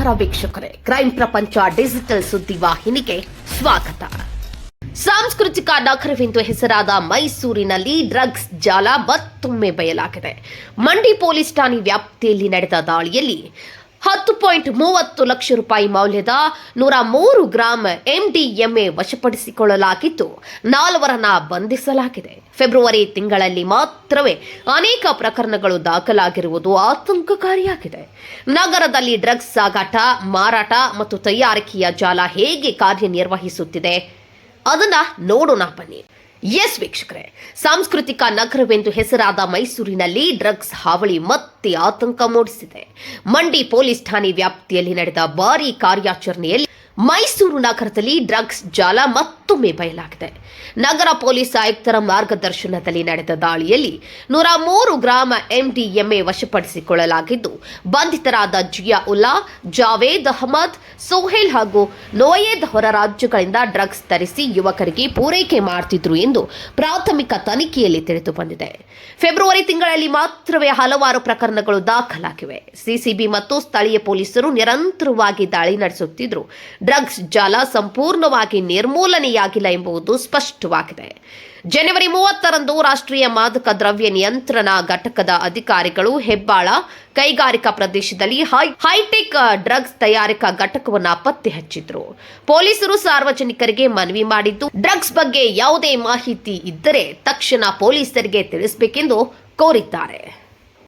ನಮಸ್ಕಾರ ವೀಕ್ಷಕರೇ, ಕ್ರೈಮ್ ಪ್ರಪಂಚ ಡಿಜಿಟಲ್ ಸುದ್ದಿವಾಹಿನಿಗೆ ಸ್ವಾಗತ. ಸಾಂಸ್ಕೃತಿಕ ನಗರವೆಂದು ಹೆಸರಾದ ಮೈಸೂರಿನಲ್ಲಿ ಡ್ರಗ್ಸ್ ಜಾಲ ಮತ್ತೊಮ್ಮೆ ಬಯಲಾಗಿದೆ. ಮಂಡಿ ಪೊಲೀಸ್ ಠಾಣೆ ವ್ಯಾಪ್ತಿಯಲ್ಲಿ ನಡೆದ ದಾಳಿಯಲ್ಲಿ 10.30 ಲಕ್ಷ ರೂಪಾಯಿ ಮೌಲ್ಯದ 103 ಗ್ರಾಂ ಎಂಡಿಎಂಎ ವಶಪಡಿಸಿಕೊಳ್ಳಲಾಗಿದ್ದು 4 ಬಂಧಿಸಲಾಗಿದೆ. ಫೆಬ್ರವರಿ ತಿಂಗಳಲ್ಲಿ ಮಾತ್ರವೇ ಅನೇಕ ಪ್ರಕರಣಗಳು ದಾಖಲಾಗಿರುವುದು ಆತಂಕಕಾರಿಯಾಗಿದೆ. ನಗರದಲ್ಲಿ ಡ್ರಗ್ಸ್ ಸಾಗಾಟ, ಮಾರಾಟ ಮತ್ತು ತಯಾರಿಕೆಯ ಜಾಲ ಹೇಗೆ ಕಾರ್ಯನಿರ್ವಹಿಸುತ್ತಿದೆ ಅದನ್ನ ನೋಡೋಣ ಬನ್ನಿ. ಎಸ್ ವೀಕ್ಷಕರೇ, ಸಾಂಸ್ಕೃತಿಕ ನಗರವೆಂದು ಹೆಸರಾದ ಮೈಸೂರಿನಲ್ಲಿ ಡ್ರಗ್ಸ್ ಹಾವಳಿ ಮತ್ತೆ ಆತಂಕ ಮೂಡಿಸಿದೆ. ಮಂಡಿ ಪೊಲೀಸ್ ಠಾಣೆ ವ್ಯಾಪ್ತಿಯಲ್ಲಿ ನಡೆದ ಭಾರೀ ಕಾರ್ಯಾಚರಣೆಯಲ್ಲಿ ಮೈಸೂರು ನಗರದಲ್ಲಿ ಡ್ರಗ್ಸ್ ಜಾಲ ಮತ್ತೊಮ್ಮೆ ಬಯಲಾಗಿದೆ. ನಗರ ಪೊಲೀಸ್ ಆಯುಕ್ತರ ಮಾರ್ಗದರ್ಶನದಲ್ಲಿ ನಡೆದ ದಾಳಿಯಲ್ಲಿ 103 ಗ್ರಾಂ ಎಂಡಿಎಂಎ ವಶಪಡಿಸಿಕೊಳ್ಳಲಾಗಿದ್ದು, ಬಂಧಿತರಾದ ಜಿಯಾ ಉಲ್ಲಾ, ಜಾವೇದ್ ಅಹಮದ್, ಸೋಹೇಲ್ ಹಾಗೂ ನೋಯೇದ್ ಹೊರ ರಾಜ್ಯಗಳಿಂದ ಡ್ರಗ್ಸ್ ತರಿಸಿ ಯುವಕರಿಗೆ ಪೂರೈಕೆ ಮಾಡುತ್ತಿದ್ರು ಎಂದು ಪ್ರಾಥಮಿಕ ತನಿಖೆಯಲ್ಲಿ ತಿಳಿದು ಬಂದಿದೆ. ಫೆಬ್ರವರಿ ತಿಂಗಳಲ್ಲಿ ಮಾತ್ರವೇ ಹಲವಾರು ಪ್ರಕರಣಗಳು ದಾಖಲಾಗಿವೆ. ಸಿಸಿಬಿ ಮತ್ತು ಸ್ಥಳೀಯ ಪೊಲೀಸರು ನಿರಂತರವಾಗಿ ದಾಳಿ ನಡೆಸುತ್ತಿದ್ದರು. ಡ್ರಗ್ಸ್ ಜಾಲ ಸಂಪೂರ್ಣವಾಗಿ ನಿರ್ಮೂಲನೆಯಾಗಿಲ್ಲ ಎಂಬುದು ಸ್ಪಷ್ಟವಾಗಿದೆ. ಜನವರಿ 30ರಂದು ರಾಷ್ಟ್ರೀಯ ಮಾದಕ ದ್ರವ್ಯ ನಿಯಂತ್ರಣ ಘಟಕದ ಅಧಿಕಾರಿಗಳು ಹೆಬ್ಬಾಳ ಕೈಗಾರಿಕಾ ಪ್ರದೇಶದಲ್ಲಿ ಹೈಟೆಕ್ ಡ್ರಗ್ಸ್ ತಯಾರಿಕಾ ಘಟಕವನ್ನು ಪತ್ತೆ ಹಚ್ಚಿದ್ರು. ಪೊಲೀಸರು ಸಾರ್ವಜನಿಕರಿಗೆ ಮನವಿ ಮಾಡಿದ್ದು, ಡ್ರಗ್ಸ್ ಬಗ್ಗೆ ಯಾವುದೇ ಮಾಹಿತಿ ಇದ್ದರೆ ತಕ್ಷಣ ಪೊಲೀಸರಿಗೆ ತಿಳಿಸಬೇಕೆಂದು ಕೋರಿದ್ದಾರೆ.